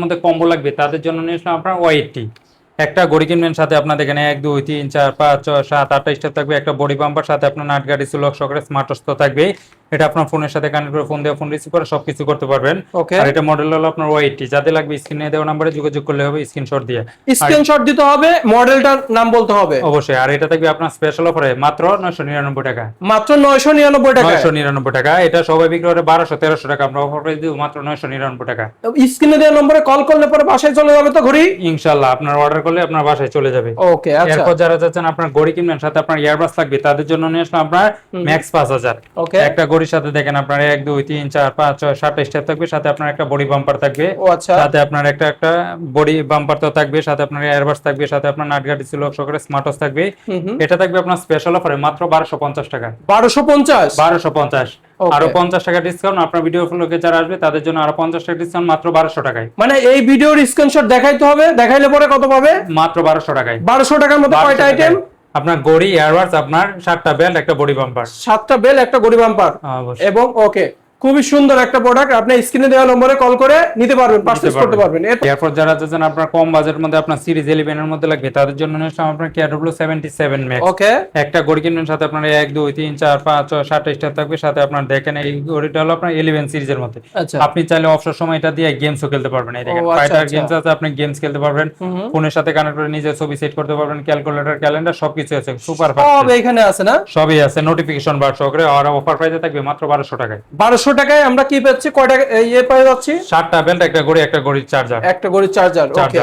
মধ্যে কম্বো লাগবে তাদের জন্য নিয়ে আসলাম আপনার ওয়াইটি। একটা ঘড়ি কিনবেন, সাথে আপনার দেখেন 1 2 3 4 5 6 7 8টা স্টেপ থাকবে, একটা বডি বাম্পার, সাথে আপনার নাট গাড়ি সুলক সহকারে স্মার্ট ওয়াচ তো থাকবে। এটা আপনার ফোনের সাথে কানেক্ট করে ফোন দিয়ে ফোন রিসিভ করে সবকিছু করতে পারবেন। ওকে, আর এটা মডেল হলো আপনার ওয়াইটি। যাদের লাগবে স্ক্রিনে দেওয়া নম্বরে যোগাযোগ করলে হবে, স্ক্রিনশট দিয়ে। আর স্ক্রিনশট দিতে হবে, মডেলটার নাম বলতে হবে অবশ্যই। আর এটা থাকবে আপনার স্পেশাল অফারে মাত্র 999 টাকা। মাত্র 999 টাকা। 999 টাকা। এটা সবাই বিক্রি করে 1200-1300 টাকা, আমরা অফার প্রাইস দিব মাত্র 999 টাকা। স্ক্রিনে দেওয়া নম্বরে কল করলে পরে বাসায় চলে যাবে তো ঘড়ি? ইনশাআল্লাহ আপনার অর্ডার করলে আপনার বাসায় চলে যাবে। ওকে, আচ্ছা। এরপর যারা চাচ্ছেন আপনার ঘড়ি কিনবেন, সাথে আপনার ইয়ারবাস লাগবে, তাদের জন্য নিয়ে আসলাম আপনার ম্যাক্স 5000। ওকে, একটা ঘড়ির সাথে দেখেন আপনার 1 2 3 4 5 6 7টা স্টেপ থাকবে, সাথে আপনার একটা বডি বাম্পার থাকবে। ও আচ্ছা, সাথে আপনার একটা বডি বাম্পার তো থাকবে, সাথে আপনার ইয়ারবাস থাকবে, সাথে আপনার নাট গাড়ি ছিল সহকারে স্মার্ট ওয়াচ থাকবে। এটা থাকবে আপনার স্পেশাল অফারে মাত্র 1250 টাকা। 1250? 1250। আরো 50 টাকা ডিসকাউন্ট আপনার ভিডিও ফলোকে যারা আসবে তাদের জন্য আরো 50 টাকা ডিসকাউন্ট মাত্র 1200 টাকায়। মানে এই ভিডিওর স্ক্রিনশট দেখাইতে হবে, দেখাইলে পরে কত পাবে? মাত্র 1200 টাকায়। 1200 টাকার মধ্যে 1200 কয়টা আইটেম? টাকায় আপনার ঘড়ি, ইয়ারবাডস, আপনার 7টা বেল্ট, একটা বডি বাম্পার। 7টা বেল, একটা গড়ি বাম্পার অবশ্যই। এবং ওকে, খুবই সুন্দর একটা প্রোডাক্ট। আপনি স্ক্রিনে দেওয়া নম্বরে কল করে নিতে পারবেন, পারচেজ করতে পারবেন। এরপর যারা চাচ্ছেন আপনার কম বাজেটের মধ্যে আপনার সিরিজ 11 এর মধ্যে লাগবে, তাদের জন্য নিয়ে আসলাম আপনার KW77 ম্যাক্স। ওকে, একটা ঘড়ি কিনবেন, সাথে আপনার 1 2 3 4 5 6 7টা স্টার থাকবে, সাথে আপনার দেখেন এই ঘড়িটা হলো আপনার 11 সিরিজের মধ্যে। আচ্ছা, আপনি চাইলে অবসর সময় এটা দিয়ে গেমসও খেলতে পারবেন। এই দেখেন ও, আচ্ছা, ফাইটার আচ্ছা। গেমস আছে, আপনি গেমস খেলতে পারবেন। ফোনের সাথে কানেক্ট করে নিজে ছবি সেট করতে পারবেন, ক্যালকুলেটর, ক্যালেন্ডার সবকিছু আছে, সুপার সব ফাস্ট। এখানে আছে না? সবই আছে, নোটিফিকেশন বার সহকারে। আর অফার প্রাইসে থাকবে মাত্র 1200 টাকায়। 1200 টাকায় আমরা কি পাচ্ছি? কয়টা ইয়ে পেয়ে যাচ্ছি? 7টা বেল্ট, একটা ঘড়ি, একটা ঘড়ির চার্জার। একটা গড়ির চার্জার। ওকে,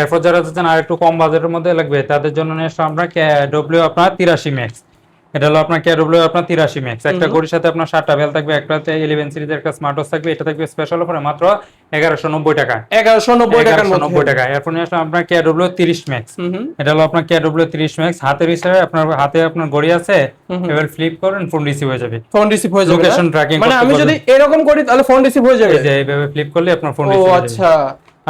এরপর যারা চাচ্ছেন আর একটু কম বাজেটের মধ্যে লাগবে, তাদের জন্য নিয়ে আসলাম আমরা KW আপনার 83 ম্যাক্স। এটা হলো আপনার KW আপনার 83 ম্যাক্স। একটা ঘড়ির সাথে আপনার 7টা বেল থাকবে, একটা 11 সিরিজের একটা স্মার্ট ওয়াচ থাকবে। এটা থাকবে স্পেশাল অফারে মাত্র 1190 টাকা। 1190 টাকার মধ্যে। 1190 টাকা। এরপর নিয়ে আসলাম আপনার KW 30 ম্যাক্স। এটা হলো আপনার KW 30 ম্যাক্স। হাতের হিসাবে আপনার হাতে আপনার ঘড়ি আছে, এবার ফ্লিপ করেন, ফোন রিসিভ হয়ে যাবে। ফোন রিসিভ হয়ে যাবে, লোকেশন ট্র্যাকিং মানে করতে আমি যদি পারবেন। এরকম করি তাহলে ফোন রিসিভ হয়ে যাবে। এই যে এইভাবে ফ্লিপ করলে আপনার ফোন ও রিসিভ হয়ে যাবে। আচ্ছা।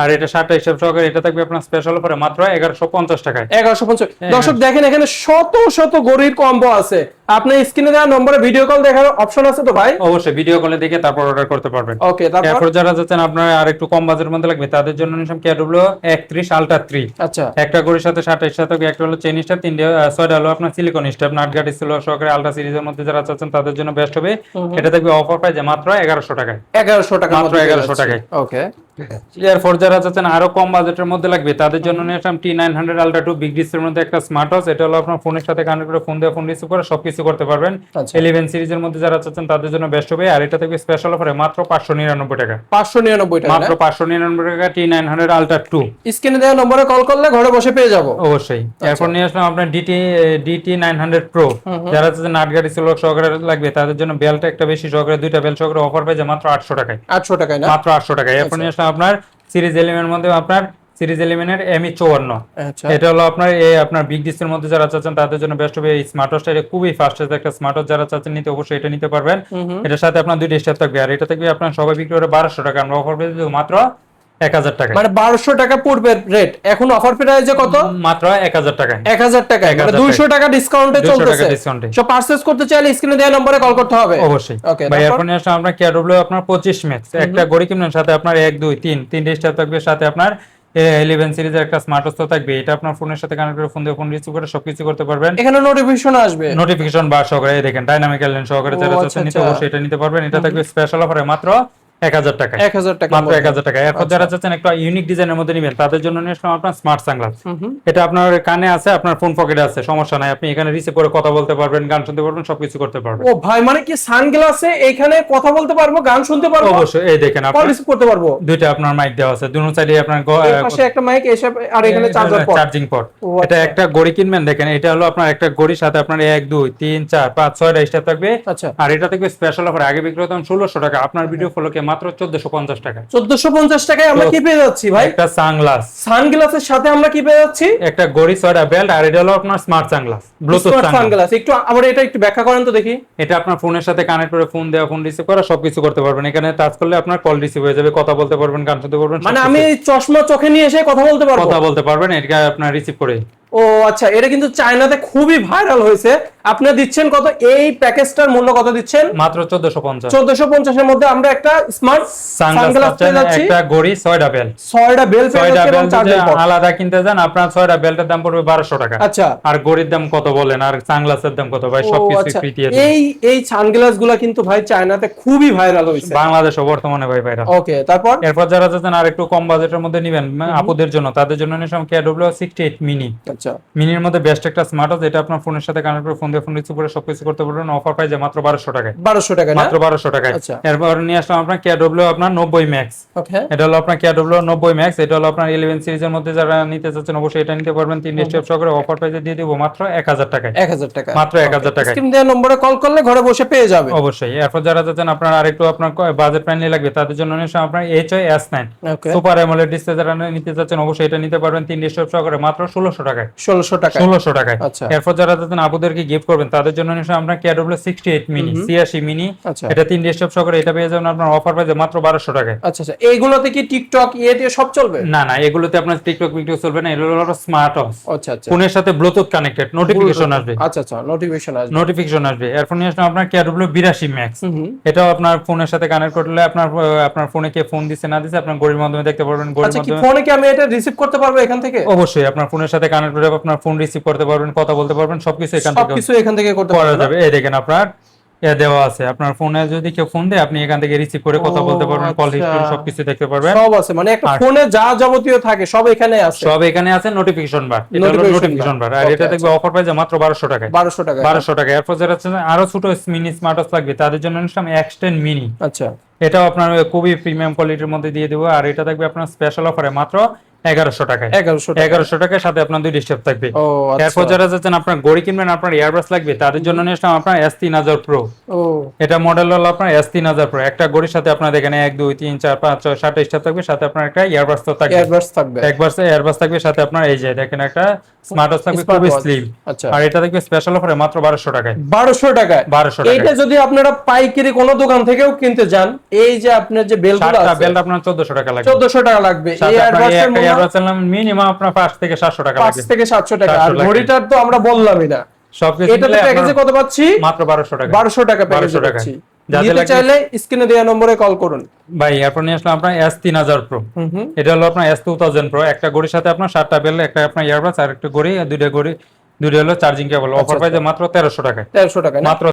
আর এটা 7টা হিসাব সহকারে এটা থাকবে আপনার স্পেশাল অফারে মাত্র 1150 টাকায়। 1150। দর্শক দেখেন এখানে শত শত গড়ির কম্বো আছে। আপনি স্ক্রিনে দেওয়া নম্বরে ভিডিও কল দেখার অপশন আছে তো ভাই? অবশ্যই ভিডিও কলে দেখে তারপর অর্ডার করতে পারবেন। ওকে, তারপর এরপর যারা যাচ্ছেন আপনার আর একটু কম বাজেটের মধ্যে লাগবে, তাদের জন্য নিলাম KW 31 আলট্রা 3। আচ্ছা, একটা ঘড়ির সাথে 7টা স্টার থাকবে, একটা হলো চেইন স্টার, 6টা হলো আপনার সিলিকন স্টার। নাট গার্ড ছিল সহকারে আলট্রা সিরিজের মধ্যে যারা চাচ্ছেন তাদের জন্য বেস্ট হবে। এটা থাকবে অফার প্রাইসে মাত্র 1100 টাকায়। 1100 টাকা, মাত্র 1100 টাকায়। ওকে, এরপর যারা চাচ্ছেন আরো কম বাজেটের মধ্যে লাগবে, তাদের জন্য নিয়ে আসলাম T900 আলট্রা 2 বিগ ডিসপ্লের মধ্যে একটা স্মার্ট ওয়াচ। এটা হলো আপনার ফোনের সাথে কানেক্ট করে ফোন দিয়ে ফোন রিসিভ করে সবকিছু করতে পারবেন। আচ্ছা। 11 সিরিজের মধ্যে যারা চাচ্ছেন তাদের জন্য বেস্ট হবে। আর এটা থাকবে স্পেশাল অফারে মাত্র 599 টাকা। 599 টাকা, মাত্র 599 টাকা T900 আলট্রা 2। স্ক্রিনে দেওয়া নম্বরে কল করলে ঘরে বসে পেয়ে যাব। অবশ্যই। এরপর নিয়ে আসলাম আপনার DT900 Pro। যারা চাচ্ছেন নাট গাড়ি ছিল সহকারে লাগবে, তাদের জন্য বেল্ট একটা বেশি সহকারে, 2টা বেল্ট সহকারে অফার পেয়ে মাত্র 800 টাকায়। 800 টাকায় না? মাত্র 800 টাকায়। এরপর নিয়ে আসলাম আপনার সিরিজ 11 এর মধ্যে আপনার সিরিজ 11 এর ME 54। আচ্ছা, এটা হলো আপনার এই আপনার বিগ ডিসপ্লের মধ্যে যারা চাচ্ছেন তাদের জন্য বেস্ট হবে। এই স্মার্ট ওয়াচটা এটা খুবই ফাস্টেস্ট একটা স্মার্ট ওয়াচ। যারা চাচ্ছেন নিতে অবশ্যই এটা নিতে পারবেন। এটার সাথে আপনার 2টা স্টার থাকবে। আর এটা থাকবে আপনার সবাই বিক্রি করে 1200 টাকা, আমরা অফার পেয়ে দেব মাত্র 1000 টাকা। মানে 1200 টাকা পূর্বে রেট, এখন অফার প্রাইসে কত? মাত্র 1000 টাকা। 1000 টাকা, মানে 200 টাকা ডিসকাউন্টে 200 টাকা চলতেছে। ডিসকাউন্টে। সো পারচেজ করতে চাইলে স্ক্রিনে দেওয়া নম্বরে কল করতে হবে। অবশ্যই। ওকে, ভাই এরপর নিয়ে আসলাম আপনার KW আপনার 25 ম্যাক্স। একটা ঘড়ি কিনবেন, সাথে আপনার 1 2 3 তিনটে স্টার থাকবে, সাথে আপনার 11 সিরিজের একটা স্মার্ট ওয়াচ থাকবে। এটা আপনার ফোনের সাথে কানেক্ট করে ফোন দিয়ে ফোন রিসিভ করে সবকিছু করতে পারবেন। এখানে নোটিফিকেশন আসবে, নোটিফিকেশন বার সহকারে দেখেন ডাইনামিক্যাল লেন্স সহকারে। যারা আচ্ছা, চাচ্ছেন নিতে আচ্ছা। অবশ্যই এটা নিতে পারবেন। এটা থাকবে স্পেশাল অফারে মাত্র 1000 টাকা। 1000 টাকা, মাত্র 1000 টাকা। এরপর যারা চাচ্ছেন একটা ইউনিক ডিজাইনের মধ্যে নেবেন, তাদের জন্য নিয়ে আসলাম আপনার স্মার্ট সানগ্লাস। এটা আপনার কানে আছে, আপনার ফোন পকেটে আছে, সমস্যা নাই। আপনি এখানে রিসিভ করে কথা বলতে পারবেন, গান শুনতে পারবেন, সবকিছু করতে পারবেন। ও ভাই, মানে কি সানগ্লাসে এখানে কথা বলতে পারবো, গান শুনতে পারবো? অবশ্যই। এই দেখেন কল আপনার রিসিভ করতে পারবো। দুইটা আপনার মাইক দেওয়া আছে, দুনো সাইডে আপনার এর পাশে একটা মাইক, এসে আর এখানে চার্জার পট, চার্জিং পট। ও এটা আচ্ছা। একটা ঘড়ি কিনবেন, দেখেন এটা হলো আপনার একটা ঘড়ির সাথে আপনার 1 2 3 4 5 6টা স্টার থাকবে। আচ্ছা, আর এটা থাকবে স্পেশাল অফার, আগে বিক্রি হতো 1600 টাকা, আপনার ভিডিও ফলোকে মাত্র 1450 টাকা। 1450 টাকায় আমরা কি পেয়ে যাচ্ছি ভাই? একটা সানগ্লাস, সানগ্লাসের সাথে আমরা কি পেয়ে যাচ্ছি? একটা ঘড়ি, 6টা বেল্ট, আর এটা হলো আপনার smart sunglass, Bluetooth sunglass. Sunglass একটু আবার এটা একটু ব্যাখ্যা করেন তো দেখি। এটা আপনার ফোনের সাথে কানেক্ট করে ফোন দেওয়া, ফোন রিসিভ করা, সবকিছু করতে পারবেন। এখানে টাচ করলে আপনার কল রিসিভ হয়ে যাবে, কথা বলতে পারবেন, গান শুনতে পারবেন, মানে সবকিছু। আমি চশমা চোখে নিয়ে এসে কথা বলতে পারবো? কথা বলতে পারবেন, এটা আপনার রিসিভ করে। ও আচ্ছা, এটা কিন্তু চায়নাতে খুবই ভাইরাল হয়েছে। আপনি দিচ্ছেন কত? এই প্যাকেজটার মূল্য কত দিচ্ছেন? মাত্র 1450। 1450 এর মধ্যে আমরা একটা স্মার্ট সানগ্লাস পেয়ে যাচ্ছি, একটা ঘড়ি, 6টা বেল। 6টা বেল পেয়ে যাচ্ছি এবং চার্জিং পোর্ট। আলাদা কিনতে যান আপনার 6টা বেলটার দাম পড়বে 1200 টাকা। আচ্ছা, আর ঘড়ির দাম কত বলেন, আর সানগ্লাসের দাম কত ভাই? সবকিছু ফ্রি দিয়ে দেব। এই সানগ্লাস গুলা কিন্তু ভাই চায়নাতে খুবই ভাইরাল হয়েছে, বাংলাদেশে বর্তমানে ভাই ভাইরাল। ওকে, তারপর এরপর যারা যাচ্ছেন আর একটু কম বাজেটের মধ্যে নেবেন আপুদের জন্য, তাদের জন্য নিলাম KW 68 মিনি। আচ্ছা, মিনির মধ্যে বেস্ট একটা স্মার্ট ওয়াচ, এটা আপনার ফোনের সাথে কানেক্ট করে ফোন দিয়ে ফোন রিসিভ করে সবকিছু করতে পারবেন। অফার প্রাইসে মাত্র 1200 টাকায়। 1200 টাকা না? মাত্র 1200 টাকায়। আচ্ছা। এরপর নিয়ে আসলাম আপনার KW আপনার 90 ম্যাক্স। ওকে, এটা হলো আপনার KW 90 ম্যাক্স। এটা হলো আপনার 11 সিরিজের মধ্যে যারা নিতে চাচ্ছেন অবশ্যই এটা নিতে পারবেন। 3 স্টেপ সহকারে অফার প্রাইসে দিয়ে দিব মাত্র 1000 টাকায়। 1000 টাকা, মাত্র 1000 টাকায়। স্ক্রিন দেওয়া নম্বরে কল করলে ঘরে বসে পেয়ে যাবে। অবশ্যই। এরপর যারা যাচ্ছেন আপনার আরেকটু আপনার বাজেট ফ্রেন্ডলি লাগবে, তাদের জন্য নিয়ে আসলাম আপনার HY S9 ওকে, সুপার অ্যামোলেড ডিসপ্লে। যারা নিতে চাচ্ছেন অবশ্যই এটা নিতে পারবেন 3 স্টেপ সহকারে মাত্র 1600 টাকায়। 1600 টাকা, 1600 টাকায়। আচ্ছা। এরপর যারা যাচ্ছেন আপুদেরকে গিফট করবেন, তাদের জন্য নিয়ে আসলাম আপনার KW 68 মিনি, 86 মিনি। আচ্ছা, এটা 3 স্টেপ সহকারে, এটা পেয়ে যাবেন আপনার অফার প্রাইসে মাত্র 1200 টাকায়। আচ্ছা আচ্ছা, এইগুলোতে কি টিকটক দিয়ে সব চলবে? না না, এগুলোতে আপনার টিকটক ভিডিও চলবে না। এগুলো হলো স্মার্ট ওয়াচ, আচ্ছা আচ্ছা, ফোনের সাথে ব্লুটুথ কানেক্টেড, নোটিফিকেশন আসবে। আচ্ছা আচ্ছা, নোটিফিকেশন আসবে, নোটিফিকেশন আসবে। এরপর নিয়ে আসলাম আপনার KW 82 ম্যাক্স। এটাও আপনার ফোনের সাথে কানেক্ট করলে আপনার ফোনে কে ফোন দিছে না দিছে আপনার ঘড়ির মাধ্যমে দেখতে পারবেন। ঘড়ির আচ্ছা, কি মাধ্যমে ফোনে কি আমি এটা রিসিভ করতে পারবো এখান থেকে? অবশ্যই আপনার ফোনের সাথে কানেক্ট করে আপনার ফোন রিসিভ করতে পারবেন, কথা বলতে পারবেন, সবকিছু এখান থেকে সবকিছু এখান থেকে করতে করা পারবো না? যাবে। এই দেখেন আপনার দেওয়া আছে, আপনার ফোনে যদি কেউ ফোন দেয় আপনি এখান থেকে রিসিভ করে কথা বলতে পারবেন, কল হিস্ট্রি সবকিছু দেখতে পারবেন। সব আছে, মানে একটা ফোনে যা যাবতীয় থাকে সব এখানে আছে, সব এখানে আছে। নোটিফিকেশন বার, এটা হলো নোটিফিকেশন বার। আর এটা দেখবে অফার প্রাইসে মাত্র 1200 টাকায়। 1200 টাকা, 1200 টাকা। এরপর যারা আরো ছোট মিনি স্মার্ট ওয়াচ লাগবে, তাদের জন্য নিলাম X10 মিনি। আচ্ছা, এটাও আপনার খুবই প্রিমিয়াম কোয়ালিটির মধ্যে দিয়ে দেবো। আর এটা থাকবে আপনার স্পেশাল অফারে মাত্র 1100 টাকায়। 1100 টাকার সাথে আপনার 2 স্টেপ থাকবে। ও আচ্ছা, এরপর যারা যাচ্ছেন আপনার ঘড়ি কিনবেন, আপনার ইয়ারবাস লাগবে, তাদের জন্য নিলাম আপনার S3000 Pro। ও এটা মডেল হলো আপনার S3000 Pro। একটা ঘড়ির সাথে আপনার এখানে 1 2 3 4 5 6 7 স্টেপ থাকবে, সাথে আপনার একটা ইয়ারবাস তো থাকবে। এয়ারবাস থাকবে, একবার ইয়ারবাস থাকবে, সাথে আপনার এই যে দেখেন একটা স্মার্ট ওয়াচ থাকবে, খুবই স্লিম। আচ্ছা, আর এটা থাকবে স্পেশাল অফারে মাত্র 1200 টাকায়। 1200 টাকায়। 1200 টাকা। এটা যদি আপনারা পাইকারি কোনো দোকান থেকেও কিনতে যান, এই যে আপনার যে বেলগুলো সাতটা আছে, বেল্ট আপনার 1400 টাকা লাগবে। 1400 টাকা লাগবে। এই সাথে আপনার এয়ারবাসের একটা ইয়ারবাস মিনিমাম আপনার 5 থেকে 700 টাকা 5 লাগবে। থেকে 700 টাকা। 700 আর লাগবে। ঘড়িটার তো আমরা বললামই না, সবকিছু এটাতে মিলে প্যাকেজে আপনার কত পাচ্ছি? মাত্র 1200 টাকা। 1200 টাকা প্যাকেজে 1200 টাকা। পাচ্ছি। যাদের নিতে লাগবে চাইলে স্ক্রিনে দেওয়া নম্বরে কল করুন ভাই। এরপর নিয়ে আসলাম আপনার S3000 Pro। এটা হলো আপনার S2000 Pro। একটা ঘড়ির সাথে আপনার 7টা বেল, একটা আপনার ইয়ারবাস, আর একটা ঘড়ি, দুইটা হলো চার্জিং কেবল। অফার প্রাইসে মাত্র 1300 টাকায়। 1300 টাকা না? মাত্র